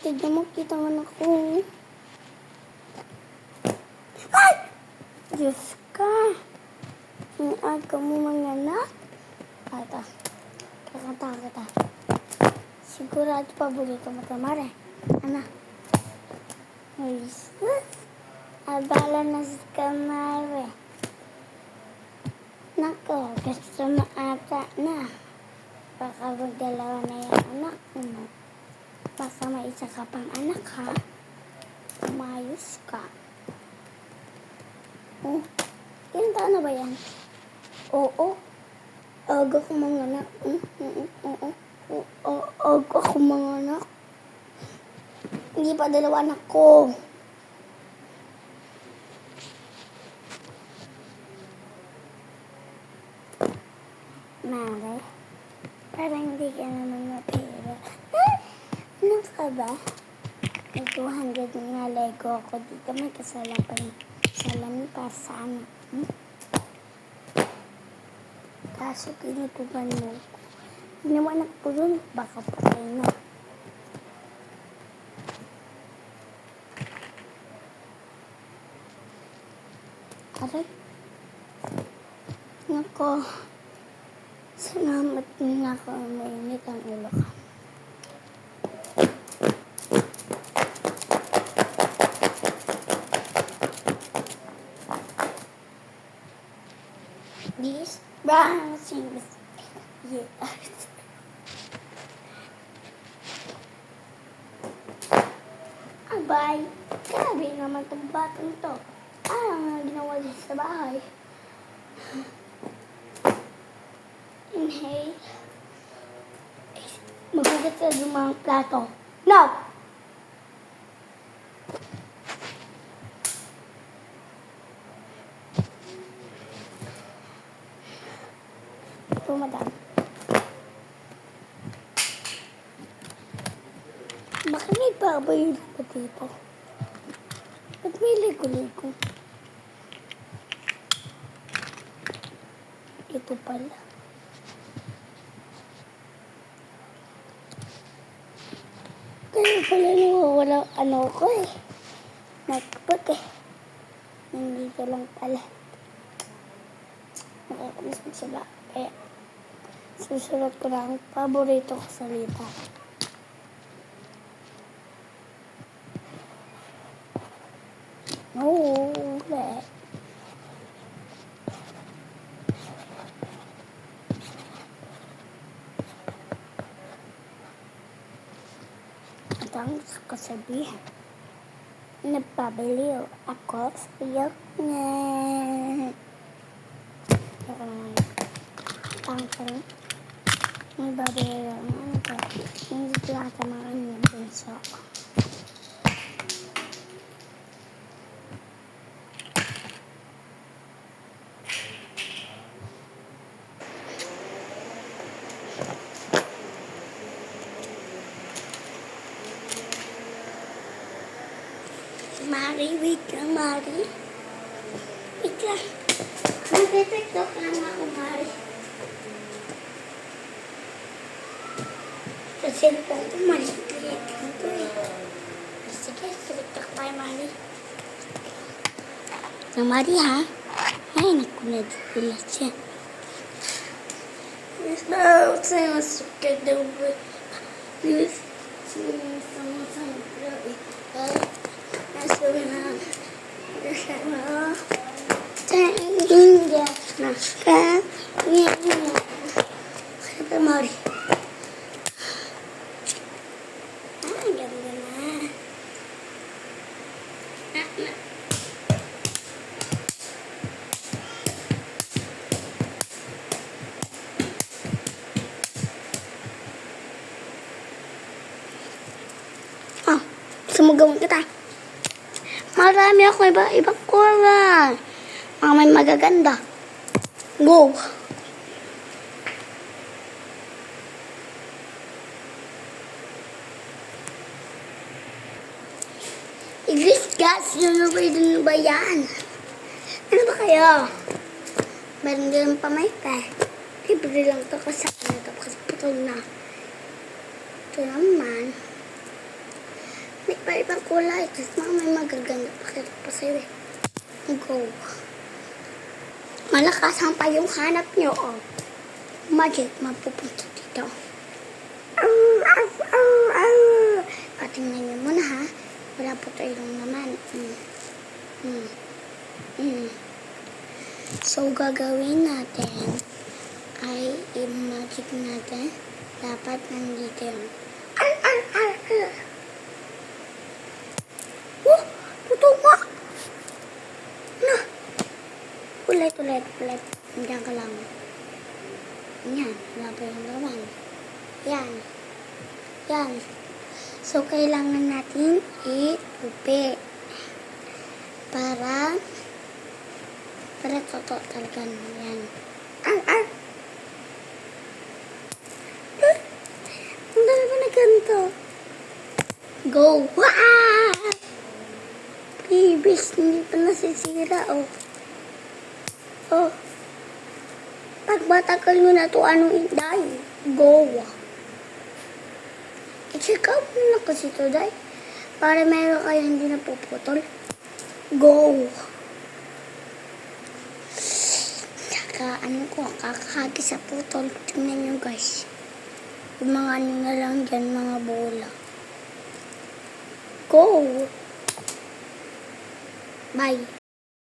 Tignan mo, kita mo na ako. Ay! Diyos ka. Ang aga mo manganak. Ata. Kakanta kita. Sigurado paborito mo ito, Mare. Ano? Jesus. Abala na si Kamare. Nako, gusto mo ata na. Baka magdalawa na yung anak mo. Baka may isa ka pang anak, ha? Umayos ka. Oh, ilang taon na ba yan? Oo. Aga ko mga anak. Aga ko mga anak. Hindi pa dalawa anak ko. Mare, parang hindi ka naman mapira. Ano ka ba? May 200 na Lego ako dito. May salamin para sa ano. Kaso kinutuban mo. Iniwanak ko dun. Baka patay na. Aray. Nako. Salamat na ako. Mainit ang ulo ka. This bouncing yeah. Abay, grabe naman itong batang to. Ang ginawa niya sa bahay. Inhale. Magugat sa lumang plato. No! Ito, madam. Bakit may baboy pa dito? Ba't may ligo-ligo? Ito pala. Kaya pala nawawala ano ko eh. Notebook eh. Nandito lang pala. Nakakamiss magsala. Kaya susulat ko na ang paborito ko salita. Ulit. At ang gusto ko sabihin, nagpabaliw ako sa iyo na tangkang nagbabaliw ang ano ko. Hindi plata mga yung bunso. Mari, wait lang, Mari. Wait lang. Magte-tiktok lang ako, Mari. Sa cellphone ko, maliit lang ito eh. Sige, tiktok tayo, Mari. So, Mari, ha? Ay, nakulat siya. Yes, no, sa'yo, masukad daw ba? Yes, Mari. Ganda na. Sumugawin kita. Marami ako ibang kulay. Mga may magaganda. Go! English gas, yun ba yan? Ano ba kayo? Meron din pamaypa. Libre lang ito kasi putol na. Ito naman. May iba-ibang kulay. Tapos mga may magaganda. Pakita pa sa'yo eh. Go. Malakasan pa yung hanap nyo. Oh. Magic, mapupunta dito. Patingnan nyo muna ha. Wala po tayong naman. So, gagawin natin ay i-magic natin. Dapat nandito yun. Oh! Totoo nga! Na! Ulit. Diyan ka lang. Yan. Wala pa yung laman. Yan. So, kailangan natin itupi. Para totoo talaga. Yan. Ang dami pa na ganito. Go! Wow! Babies, hindi pa nasisira, oh. Oh. Pag matagal nyo na ito, anong inday? Go! I-check out mo na kasi ito, day. Para meron kayo hindi napuputol. Go! Tsaka, kakahagi sa putol. Tingnan nyo, guys. Yung mga ano na lang dyan, mga bola. Go! Bye!